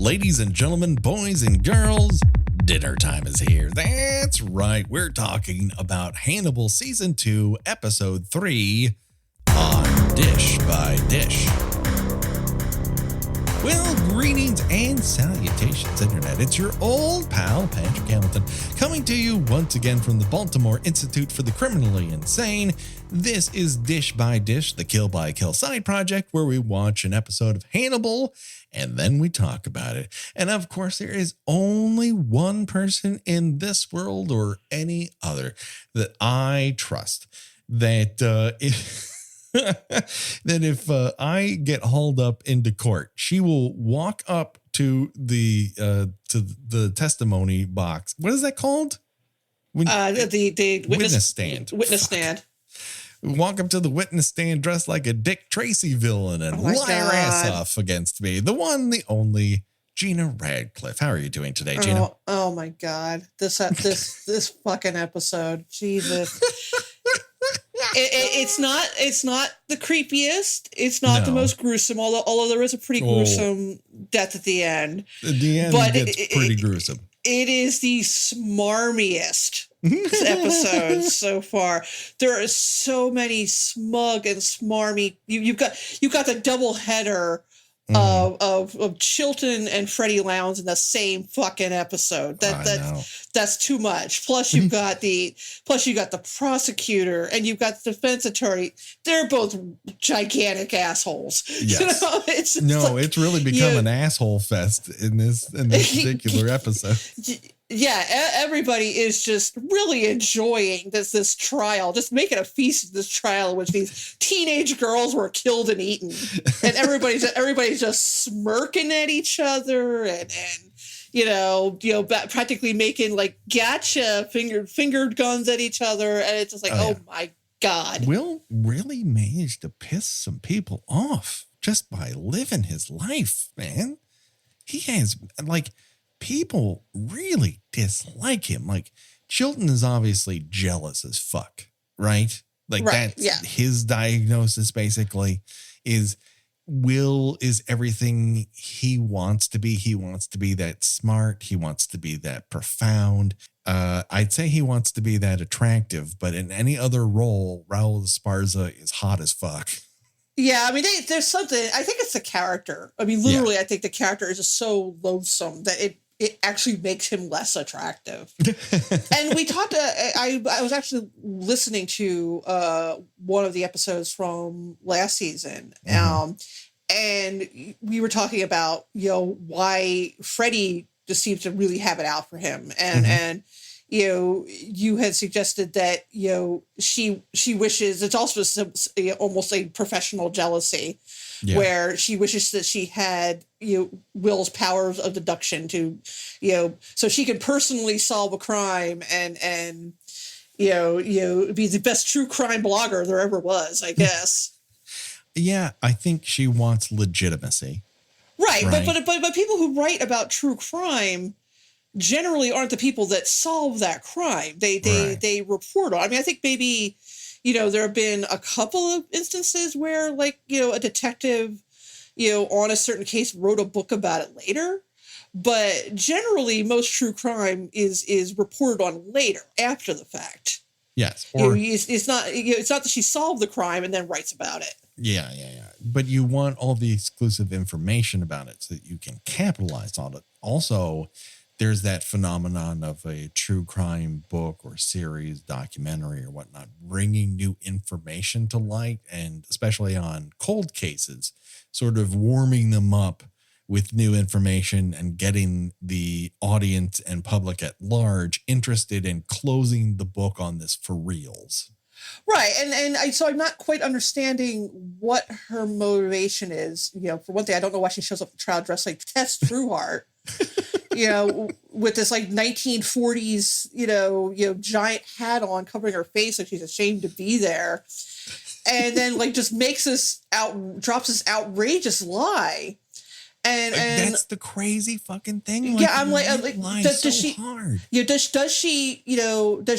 Ladies and gentlemen, boys and girls, dinner time is here. That's right. We're talking about Hannibal Season 2, Episode 3 on Dish by Dish. Well, greetings and salutations, Internet. It's your old pal, Patrick Hamilton, coming to you once again from the Baltimore Institute for the Criminally Insane. This is Dish by Dish, the Kill by Kill side project, where we watch an episode of Hannibal and then we talk about it. And of course, there is only one person in this world or any other that I trust that that if I get hauled up into court, she will walk up to the testimony box. What is that called? The witness stand. Witness stand. Walk up to the witness stand dressed like a Dick Tracy villain and lie her ass off against me. The one, the only, Gina Radcliffe. How are you doing today, Gina? Oh my God. This fucking episode. Jesus. It's not the creepiest. It's not the most gruesome, although there is a pretty gruesome death at the end. The end gets pretty gruesome. It is the smarmiest episode so far. There are so many smug and smarmy. You've got the double header of Chilton and Freddie Lounds in the same fucking episode. That's too much. Plus you've got the prosecutor and you've got the defense attorney. They're both gigantic assholes. Yes. It's really become an asshole fest in this particular episode. Yeah, everybody is just really enjoying this trial, just making a feast of this trial in which these teenage girls were killed and eaten, and everybody's just smirking at each other and practically making like gotcha fingered guns at each other, and it's just like, oh my God. Will really managed to piss some people off just by living his life, man. He has people really dislike him. Like, Chilton is obviously jealous as fuck, right? His diagnosis basically is Will is everything he wants to be. He wants to be that smart. He wants to be that profound. I'd say he wants to be that attractive, but in any other role, Raul Esparza is hot as fuck. Yeah, I mean, there's something, I think it's the character. I mean, literally, I think the character is just so loathsome that it actually makes him less attractive. And we talked, I was actually listening to one of the episodes from last season. And we were talking about, why Freddie just seems to really have it out for him. And you had suggested that, she wishes, it's also almost a professional jealousy, where she wishes that she had, Will's powers of deduction to, so she could personally solve a crime and be the best true crime blogger there ever was, I guess. Yeah, I think she wants legitimacy. Right. But people who write about true crime generally aren't the people that solve that crime. They report on. I mean, I think maybe, there have been a couple of instances where a detective, on a certain case wrote a book about it later. But generally most true crime is reported on later after the fact. Yes. Or it's not that she solved the crime and then writes about it. Yeah. But you want all the exclusive information about it so that you can capitalize on it. Also, there's that phenomenon of a true crime book or series, documentary or whatnot, bringing new information to light, and especially on cold cases, sort of warming them up with new information and getting the audience and public at large interested in closing the book on this for reals. Right. So I'm not quite understanding what her motivation is. For one thing, I don't know why she shows up at the trial dressed like Tess Trueheart. With this 1940s, giant hat on covering her face like she's ashamed to be there. And then just drops this outrageous outrageous And that's the crazy fucking thing. I'm does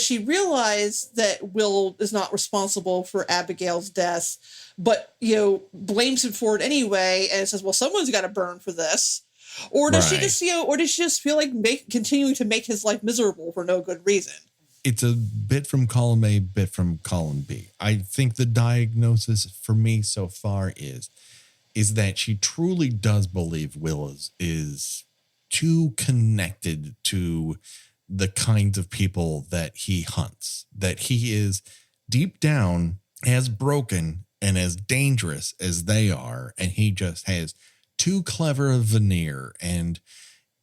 she realize that Will is not responsible for Abigail's death, but blames him for it anyway, and says, well, someone's got to burn for this. Or does she just, or does she just feel like continuing to make his life miserable for no good reason? It's a bit from column A, bit from column B. I think the diagnosis for me so far is that she truly does believe Will is too connected to the kinds of people that he hunts, that he is deep down as broken and as dangerous as they are. And he just has too clever a veneer. And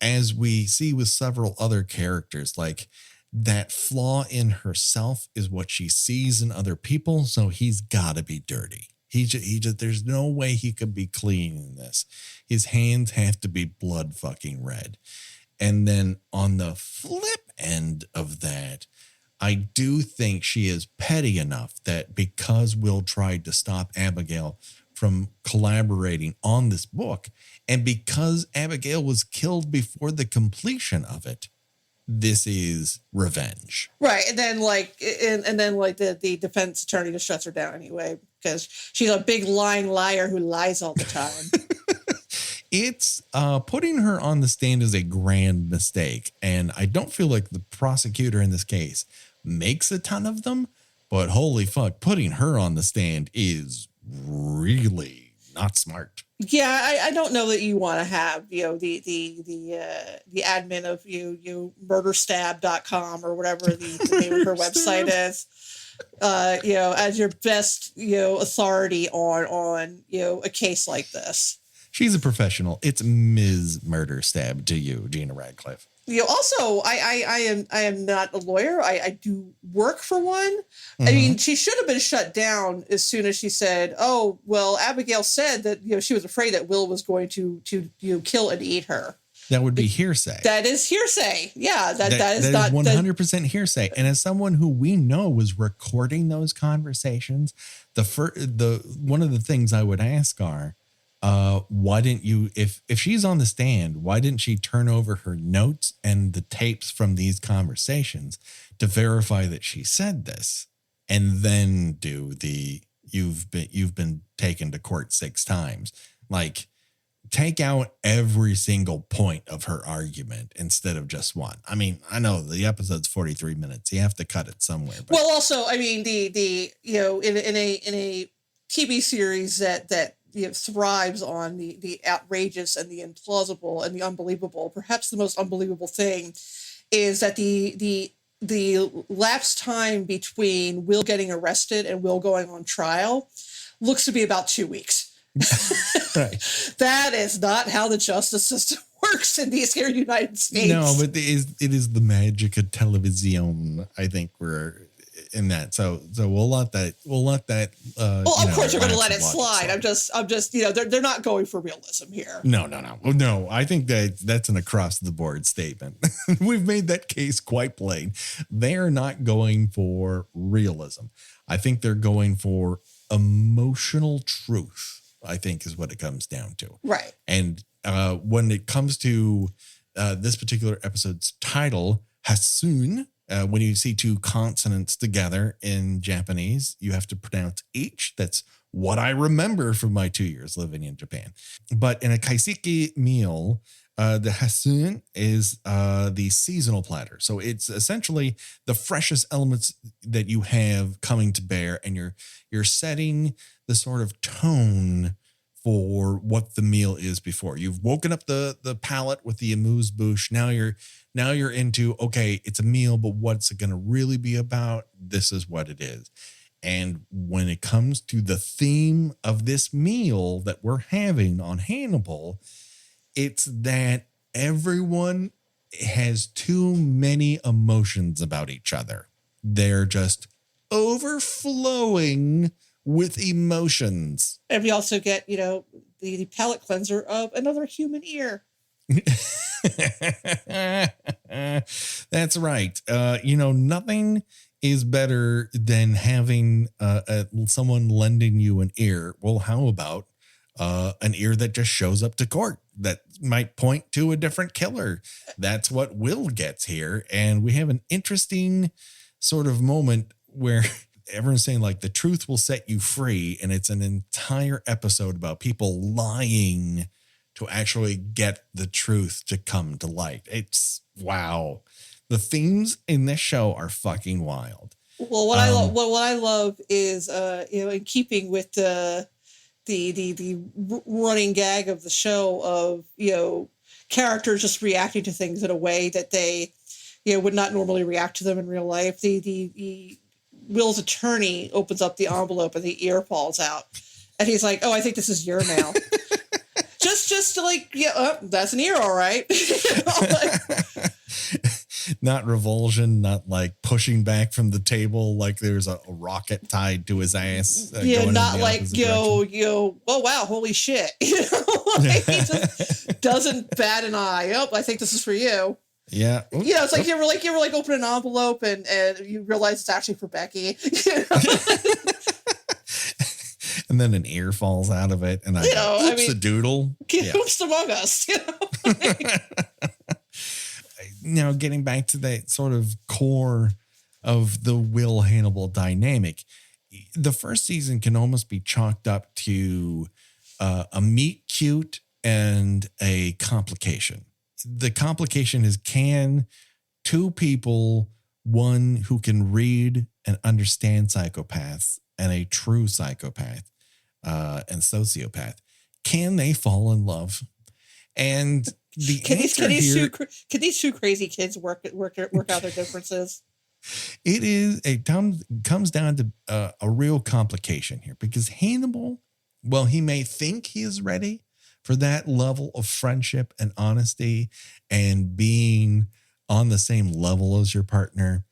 as we see with several other characters, like that flaw in herself is what she sees in other people. So he's got to be dirty. He just, there's no way he could be clean in this. His hands have to be blood fucking red. And then on the flip end of that, I do think she is petty enough that because Will tried to stop Abigail from collaborating on this book, and because Abigail was killed before the completion of it, this is revenge. Right. And then the defense attorney just shuts her down anyway, because she's a big lying liar who lies all the time. It's putting her on the stand is a grand mistake. And I don't feel like the prosecutor in this case makes a ton of them, but holy fuck, putting her on the stand is really not smart. Yeah, I don't know that you want to have, the admin of murderstab.com or whatever the name of her website is, as your best, authority on a case like this. She's a professional. It's Ms. Murder Stab to you, Gina Radcliffe. Also, I am not a lawyer. I do work for one. Mm-hmm. I mean, she should have been shut down as soon as she said, "Oh, well, Abigail said that she was afraid that Will was going to kill and eat her." That would be hearsay. That is hearsay. Yeah, that is not 100% hearsay. And as someone who we know was recording those conversations, one of the things I would ask are, why didn't you, if she's on the stand, why didn't she turn over her notes and the tapes from these conversations to verify that she said this, and then do the you've been taken to court 6 times? Like, take out every single point of her argument instead of just one. I mean, I know the episode's 43 minutes. You have to cut it somewhere. But. Well, also, I mean, in a TV series that thrives on the outrageous and the implausible and the unbelievable. Perhaps the most unbelievable thing is that the lapse time between Will getting arrested and Will going on trial looks to be about 2 weeks. Right. That is not how the justice system works in these here United States. No, but it is the magic of television. I think we're in that. So we'll let that. Well, of course we're going to let it slide. I'm just, they're not going for realism here. No. I think that's an across the board statement. We've made that case quite plain. They're not going for realism. I think they're going for emotional truth, I think, is what it comes down to. Right. And when it comes to this particular episode's title, Hassun, when you see 2 consonants together in Japanese, you have to pronounce H. That's what I remember from my 2 years living in Japan. But in a kaiseki meal, the Hassun is the seasonal platter. So it's essentially the freshest elements that you have coming to bear, and you're setting the sort of tone for what the meal is before. You've woken up the palate with the amuse-bouche. Now you're into, okay, it's a meal, but what's it going to really be about? This is what it is. And when it comes to the theme of this meal that we're having on Hannibal, it's that everyone has too many emotions about each other. They're just overflowing with emotions. And we also get, the palate cleanser of another human ear. That's right. Nothing is better than having someone lending you an ear. Well, how about an ear that just shows up to court that might point to a different killer? That's what Will gets here. And we have an interesting sort of moment where everyone's saying, like, the truth will set you free. And it's an entire episode about people lying to actually get the truth to come to light. It's wow. The themes in this show are fucking wild. Well, what I love is, in keeping with the running gag of the show of, characters just reacting to things in a way that they, would not normally react to them in real life. The Will's attorney opens up the envelope and the ear falls out, and he's like, "Oh, I think this is your mail." just to like, that's an ear, all right. Not revulsion, not like pushing back from the table like there's a rocket tied to his ass. Not like, oh wow, holy shit. He just doesn't bat an eye. Oh, I think this is for you. Yeah. Oops. It's like you ever like open an envelope and you realize it's actually for Becky. And then an ear falls out of it, and oops, a doodle. Oops, among us. Now, getting back to that sort of core of the Will Hannibal dynamic, the first season can almost be chalked up to a meet cute and a complication. The complication is, can two people, one who can read and understand psychopaths and a true psychopath and sociopath, can they fall in love? And the can these two crazy kids work out their differences? It comes down to a real complication here, because Hannibal, well, he may think he is ready for that level of friendship and honesty and being on the same level as your partner.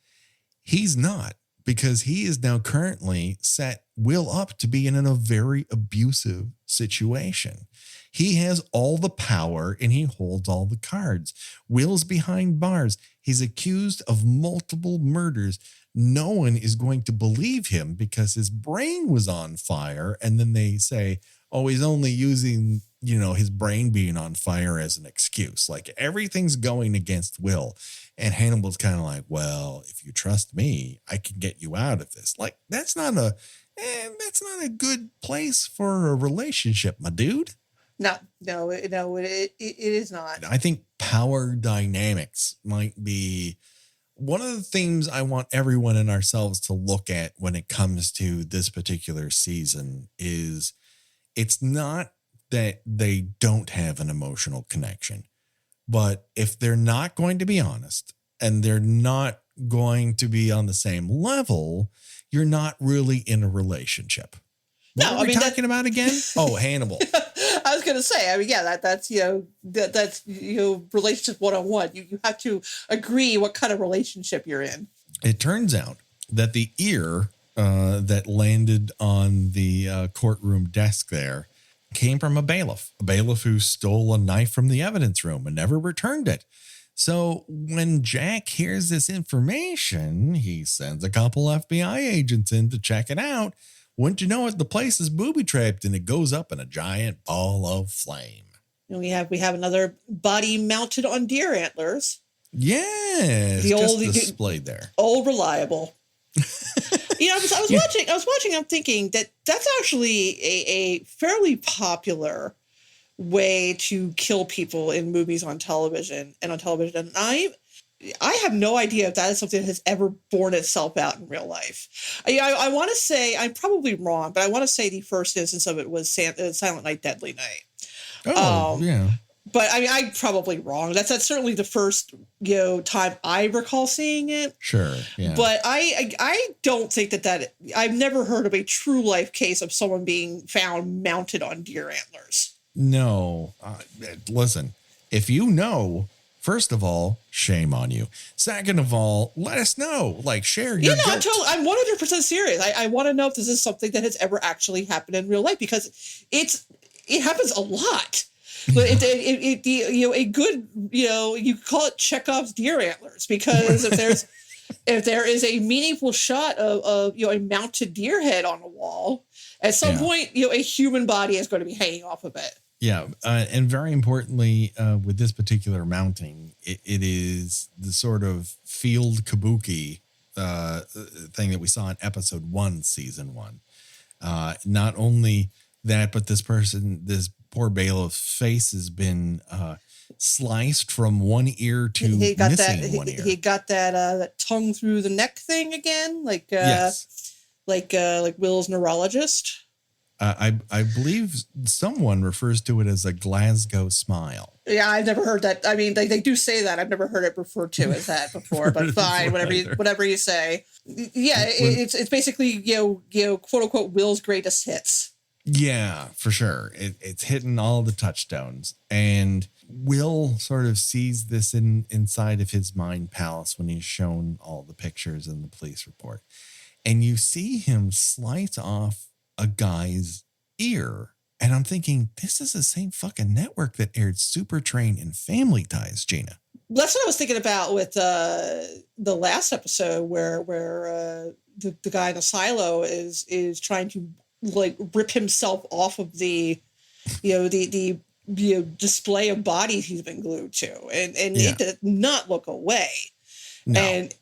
He's not, because he is now currently set Will up to be in a very abusive situation. He has all the power and he holds all the cards. Will's behind bars. He's accused of multiple murders. No one is going to believe him because his brain was on fire. And then they say, oh, he's only using, his brain being on fire as an excuse. Like, everything's going against Will. And Hannibal's kind of like, well, if you trust me, I can get you out of this. Like, that's not a good place for a relationship, my dude. No, it is not. I think power dynamics might be one of the themes I want everyone and ourselves to look at when it comes to this particular season. Is it's not that they don't have an emotional connection, but if they're not going to be honest and they're not going to be on the same level, you're not really in a relationship. What are we talking about again? Oh, Hannibal. I was going to say, that's relationship 101. You have to agree what kind of relationship you're in. It turns out that the ear that landed on the courtroom desk there came from a bailiff who stole a knife from the evidence room and never returned it. So when Jack hears this information, he sends a couple FBI agents in to check it out. Wouldn't you know it, the place is booby-trapped and it goes up in a giant ball of flame. And we have another body mounted on deer antlers. Yes, just displayed there. Old reliable. I was watching. I'm thinking that's actually a fairly popular way to kill people in movies on television. And I have no idea if that is something that has ever borne itself out in real life. I want to say, I'm probably wrong, but I want to say the first instance of it was Silent Night, Deadly Night. Oh, yeah. But I'm probably wrong. That's certainly the first time I recall seeing it. Sure, yeah. But I don't think that I've never heard of a true life case of someone being found mounted on deer antlers. No. Listen, if you know, first of all, shame on you. Second of all, let us know. Like, share your guilt. I'm 100% serious. I want to know if this is something that has ever actually happened in real life, because it happens a lot. But a good, you call it Chekhov's deer antlers, because if there is a meaningful shot of a mounted deer head on a wall, at some point, a human body is going to be hanging off of it. Yeah. And very importantly, with this particular mounting, it is the sort of field kabuki thing that we saw in episode 1, season 1. Not only but this poor bailiff's face has been sliced from one ear to missing one ear. He got that tongue through the neck thing again, yes. like Will's neurologist. I believe someone refers to it as a Glasgow smile. Yeah, I've never heard that. I mean, they do say that. I've never heard it referred to as that before, but fine, whatever you say. Yeah, it's basically, quote unquote, Will's greatest hits. Yeah, for sure. It's hitting all the touchstones. And Will sort of sees this inside of his mind palace when he's shown all the pictures in the police report. And you see him slice off a guy's ear. And I'm thinking, this is the same fucking network that aired Super Train and Family Ties, Gina. That's what I was thinking about with the last episode where the guy in the silo is trying to like rip himself off of the display of bodies he's been glued to, and it did not look away. No. And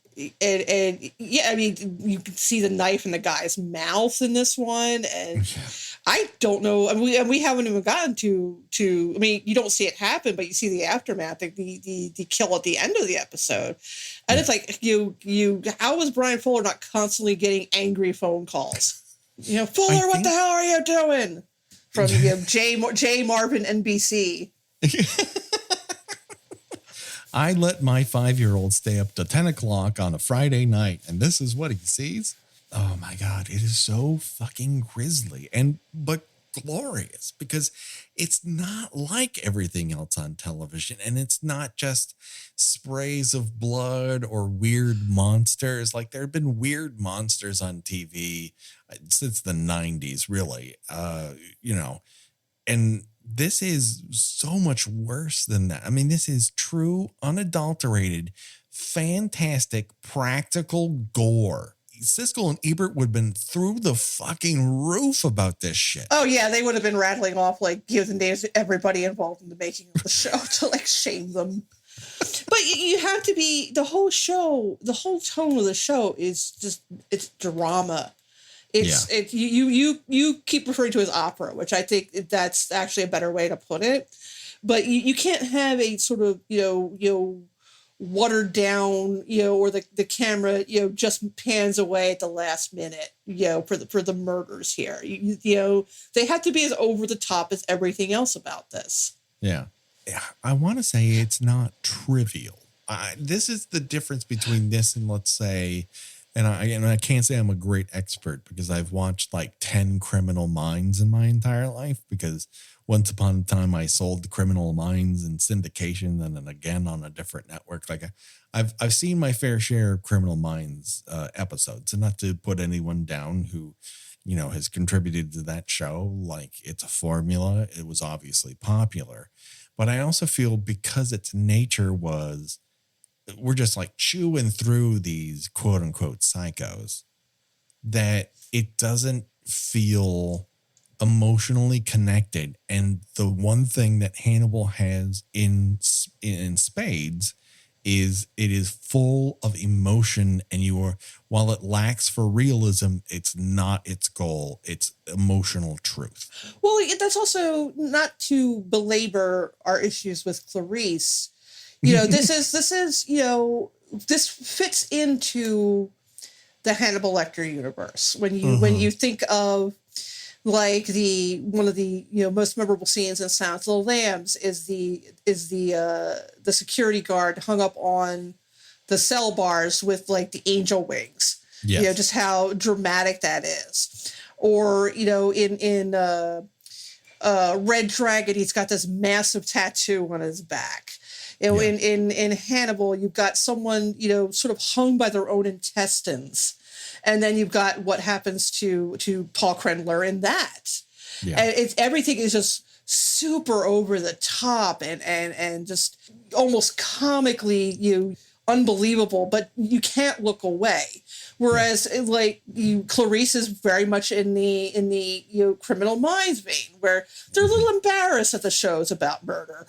yeah, I mean, you can see the knife in the guy's mouth in this one, and I don't know. I mean, we haven't even gotten to. I mean, you don't see it happen, but you see the aftermath, the kill at the end of the episode, and it's like how was Brian Fuller not constantly getting angry phone calls? Fuller, what the hell are you doing? From J Marvin NBC. I let my 5-year-old stay up to 10 o'clock on a Friday night, and this is what he sees. Oh my God, it is so fucking grisly but glorious, because it's not like everything else on television, and it's not just sprays of blood or weird monsters. Like, there have been weird monsters on TV since the 90s, really, and this is so much worse than that. I mean, this is true, unadulterated, fantastic, practical gore. Siskel and Ebert would have been through the fucking roof about this shit. Oh, yeah. They would have been rattling off like the names of everybody involved in the making of the show to like shame them. But you have to be, the whole tone of the show is just, it's drama. You keep referring to as opera, which I think that's actually a better way to put it. But you can't have a sort of, watered down, or the camera, just pans away at the last minute, for the murders here. They have to be as over the top as everything else about this. Yeah. I want to say it's not trivial. This is the difference between this and, let's say, and I can't say I'm a great expert because I've watched like 10 Criminal Minds in my entire life, because once upon a time I sold Criminal Minds in syndication and then again on a different network. Like I've seen my fair share of Criminal Minds episodes, and not to put anyone down who, has contributed to that show. Like, it's a formula. It was obviously popular, but I also feel because its nature was, we're just like chewing through these quote unquote psychos, that it doesn't feel emotionally connected. And the one thing that Hannibal has in spades is it is full of emotion, and while it lacks for realism, it's not its goal. It's emotional truth. Well, that's also not to belabor our issues with Clarice. This fits into the Hannibal Lecter universe. When you think of like one of the most memorable scenes in Silence of the Lambs is the security guard hung up on the cell bars with like the angel wings. Yes. Just how dramatic that is. Or in Red Dragon, he's got this massive tattoo on his back. In Hannibal, you've got someone, sort of hung by their own intestines. And then you've got what happens to Paul Krendler in that. Yeah. And everything is just super over the top and just almost comically unbelievable, but you can't look away. Whereas Clarice is very much in the Criminal Minds vein, where they're a little embarrassed at the shows about murder.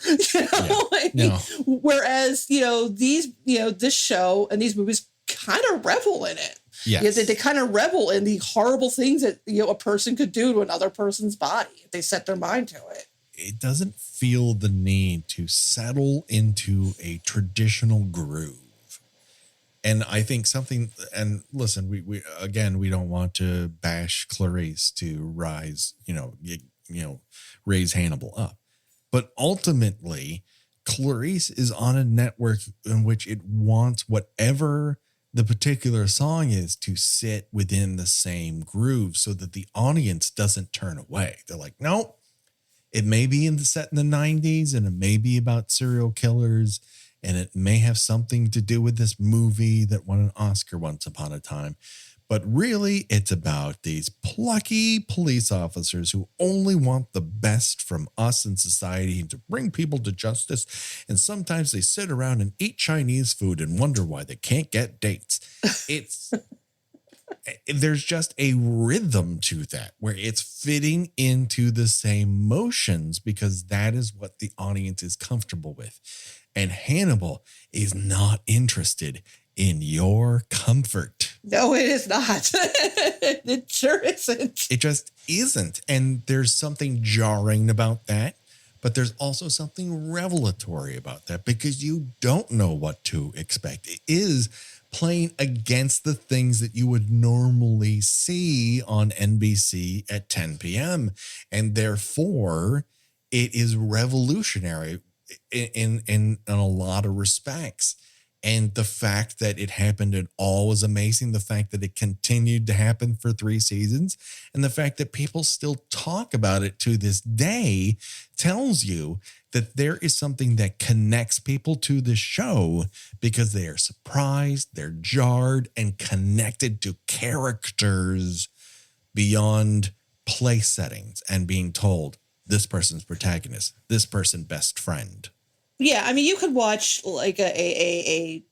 Whereas this show and these movies kind of revel in it. Yes. They kind of revel in the horrible things that a person could do to another person's body if they set their mind to it. It doesn't feel the need to settle into a traditional groove. And I think something, and listen, we again, we don't want to bash Clarice to rise, raise Hannibal up. But ultimately, Clarice is on a network in which it wants whatever the particular song is to sit within the same groove so that the audience doesn't turn away. They're like, nope, it may be set in the 90s and it may be about serial killers and it may have something to do with this movie that won an Oscar once upon a time. But really, it's about these plucky police officers who only want the best from us in society and to bring people to justice. And sometimes they sit around and eat Chinese food and wonder why they can't get dates. There's just a rhythm to that where it's fitting into the same motions because that is what the audience is comfortable with. And Hannibal is not interested in your comfort. No, it is not. It sure isn't. It just isn't. And there's something jarring about that, but there's also something revelatory about that because you don't know what to expect. It is playing against the things that you would normally see on NBC at 10 p.m. And therefore, it is revolutionary in a lot of respects. And the fact that it happened at all was amazing. The fact that it continued to happen for 3 seasons and the fact that people still talk about it to this day tells you that there is something that connects people to the show because they are surprised, they're jarred, and connected to characters beyond place settings and being told this person's protagonist, this person best friend. Yeah, I mean, you could watch like a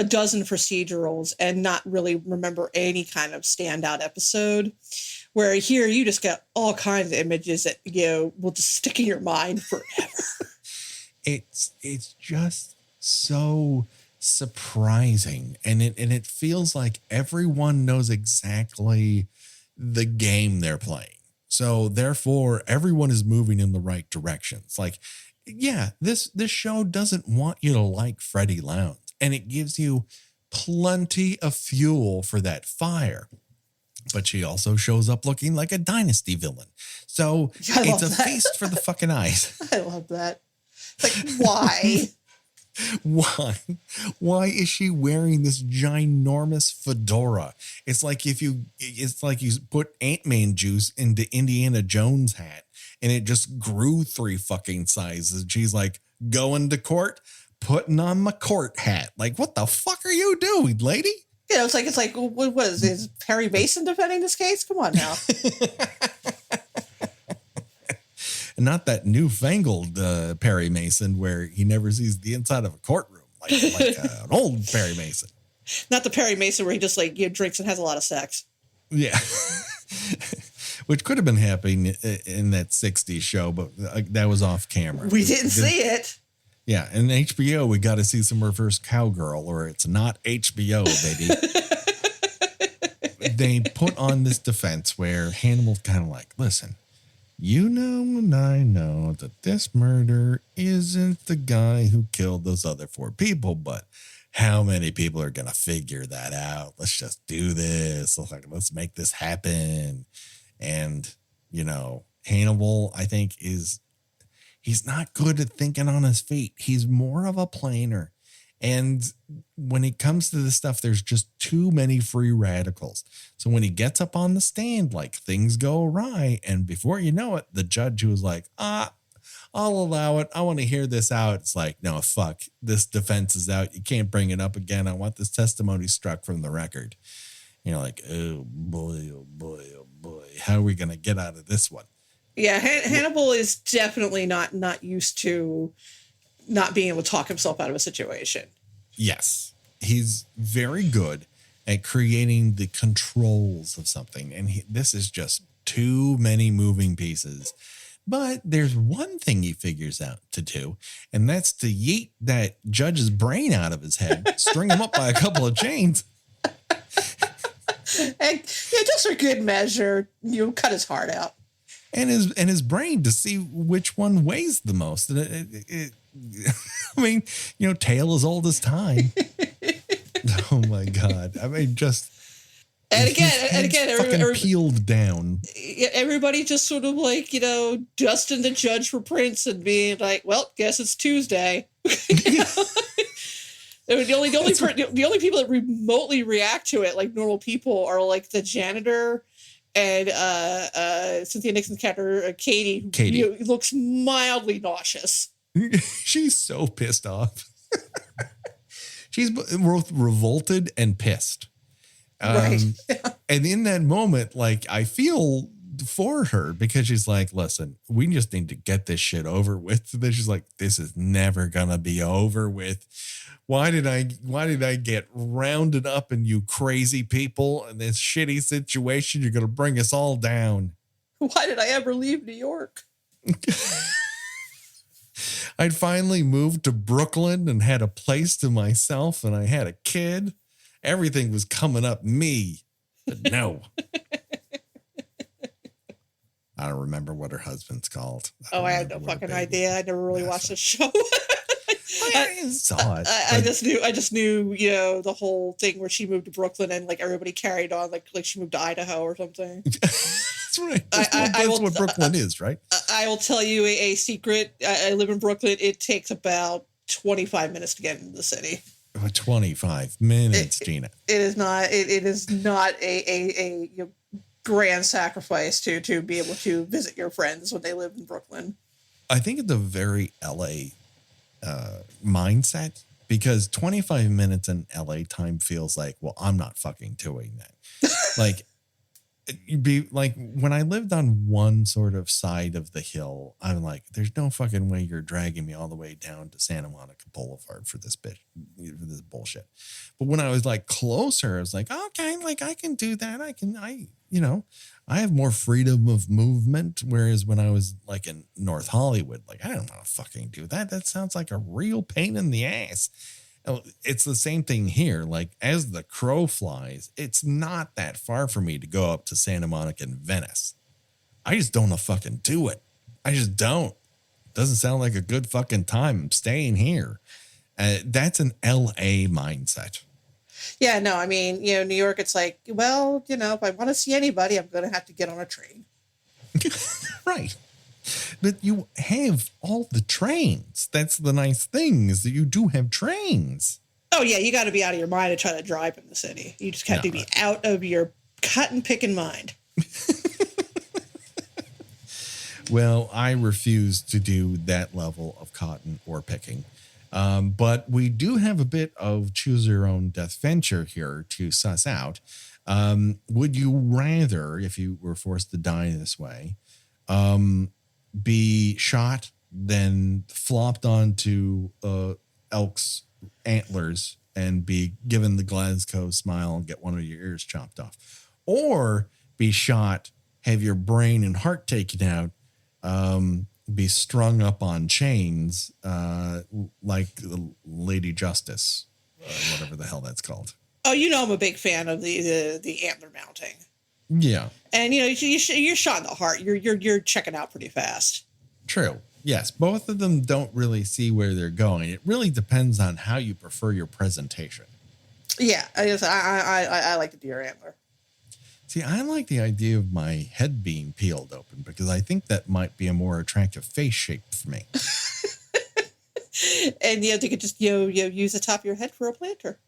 dozen procedurals and not really remember any kind of standout episode. Where here you just get all kinds of images that will just stick in your mind forever. It's just so surprising, and it feels like everyone knows exactly the game they're playing. So therefore, everyone is moving in the right direction. It's like, yeah, this show doesn't want you to like Freddie Lounds, and it gives you plenty of fuel for that fire. But she also shows up looking like a Dynasty villain. So it's a feast for the fucking eyes. I love that. It's like, why? Why is she wearing this ginormous fedora? It's like you put Ant-Man juice into Indiana Jones hat and it just grew 3 fucking sizes. She's like, going to court, putting on my court hat. Like, what the fuck are you doing, lady? It's like, what is Perry Mason defending this case? Come on now. And not that newfangled Perry Mason where he never sees the inside of a courtroom like an old Perry Mason. Not the Perry Mason where he just drinks and has a lot of sex. Yeah. Which could have been happening in that 60s show, but that was off camera. We didn't see it. Yeah, and HBO, we got to see some reverse cowgirl, or it's not HBO, baby. They put on this defense where Hannibal's kind of like, listen, you know and I know that this murder isn't the guy who killed those other 4 people, but how many people are going to figure that out? Let's just do this. Let's make this happen. And, Hannibal, I think, he's not good at thinking on his feet. He's more of a planer. And when it comes to this stuff, there's just too many free radicals. So when he gets up on the stand, things go awry. And before you know it, the judge who was like, I'll allow it. I want to hear this out. It's like, no, fuck, this defense is out. You can't bring it up again. I want this testimony struck from the record. Oh boy, oh boy, oh boy. How are we going to get out of this one? Yeah, Hannibal is definitely not used to not being able to talk himself out of a situation. Yes. He's very good at creating the controls of something. And this is just too many moving pieces. But there's one thing he figures out to do, and that's to yeet that judge's brain out of his head, string him up by a couple of chains, And just for good measure, cut his heart out. And his brain to see which one weighs the most. And I mean, tale as old as time. Oh my God. I mean, just. And again, everybody peeled down. Everybody just sort of like, Justin the judge for Prince and being like, well, guess it's Tuesday. The only people that remotely react to it like normal people are like the janitor and Cynthia Nixon's character, Katie. Who looks mildly nauseous. She's so pissed off. She's both revolted and pissed. Right. And in that moment, like, I feel for her because she's like, listen, we just need to get this shit over with. And then she's like, this is never gonna be over with. Why did I get rounded up in you crazy people in this shitty situation? You're gonna bring us all down. Why did I ever leave New York? I'd finally moved to Brooklyn and had a place to myself, and I had a kid. Everything was coming up me, but no. I don't remember what her husband's called. I have no fucking idea. I never really watched the show. I saw it. I just knew, the whole thing where she moved to Brooklyn and like everybody carried on like she moved to Idaho or something. That's right. That's what Brooklyn is, right? I will tell you a secret. I live in Brooklyn. It takes about 25 minutes to get into the city. 25 minutes, Gina. It is not. It is not a grand sacrifice to be able to visit your friends when they live in Brooklyn. I think it's a very LA mindset, because 25 minutes in LA time feels like, well, I'm not fucking doing that. Like, you'd be like, when I lived on one sort of side of the hill, I'm like, there's no fucking way you're dragging me all the way down to Santa Monica Boulevard for this bullshit. But when I was like closer, I was like, okay, like I can do that. I have more freedom of movement. Whereas when I was like in North Hollywood, like, I don't want to fucking do that. That sounds like a real pain in the ass. It's the same thing here. Like, as the crow flies, it's not that far for me to go up to Santa Monica and Venice. I just don't want to fucking do it. I just don't. Doesn't sound like a good fucking time. I'm staying here. That's an LA mindset. Yeah, no, I mean, New York, it's like, well, if I want to see anybody, I'm going to have to get on a train. Right. But you have all the trains. That's the nice thing, is that you do have trains. Oh, yeah, you got to be out of your mind to try to drive in the city. You just have to be out of your cotton picking mind. Well, I refuse to do that level of cotton or picking. But we do have a bit of Choose Your Own Deathventure here to suss out. Would you rather, if you were forced to die this way, be shot, then flopped onto elk's antlers and be given the Glasgow smile and get one of your ears chopped off? Or be shot, have your brain and heart taken out, be strung up on chains, like Lady Justice, whatever the hell that's called. Oh, I'm a big fan of the antler mounting. Yeah, and you're shot in the heart. You're checking out pretty fast. True. Yes, both of them don't really see where they're going. It really depends on how you prefer your presentation. Yeah, I like the deer antler. See, I like the idea of my head being peeled open because I think that might be a more attractive face shape for me. And they could just use the top of your head for a planter.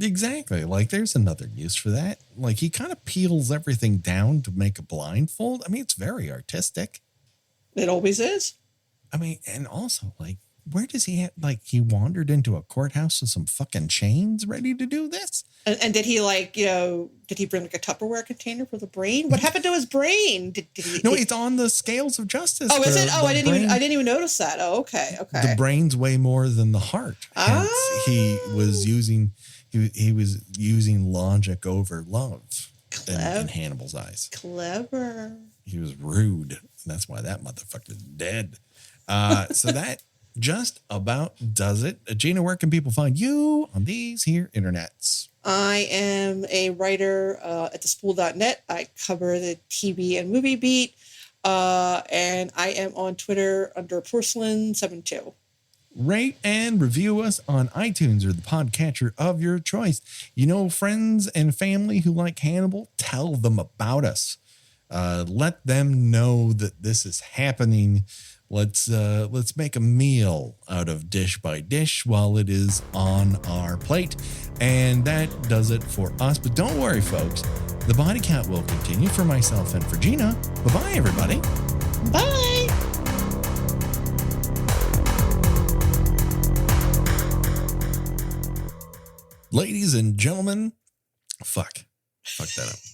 Exactly. Like, there's another use for that. Like, he kind of peels everything down to make a blindfold. I mean, it's very artistic. It always is. I mean, and also, like, where does he have, like, he wandered into a courthouse with some fucking chains ready to do this? And did he, like, did he bring like a Tupperware container for the brain? What happened to his brain? It's on the scales of justice. Oh, is it? Oh, I didn't even notice that. Oh, okay. The brain's way more than the heart. Hence, he was using logic over love in Hannibal's eyes. Clever. He was rude. That's why that motherfucker's dead. So just about does it. Gina, where can people find you on these here internets? I am a writer at thespool.net. I cover the TV and movie beat. And I am on Twitter under Porcelain72. Rate and review us on iTunes or the podcatcher of your choice. You know, friends and family who like Hannibal, tell them about us. Let them know that this is happening. Let's make a meal out of Dish by Dish while it is on our plate. And that does it for us. But don't worry, folks. The body count will continue for myself and for Gina. Bye-bye, everybody. Bye. Ladies and gentlemen, fuck that up.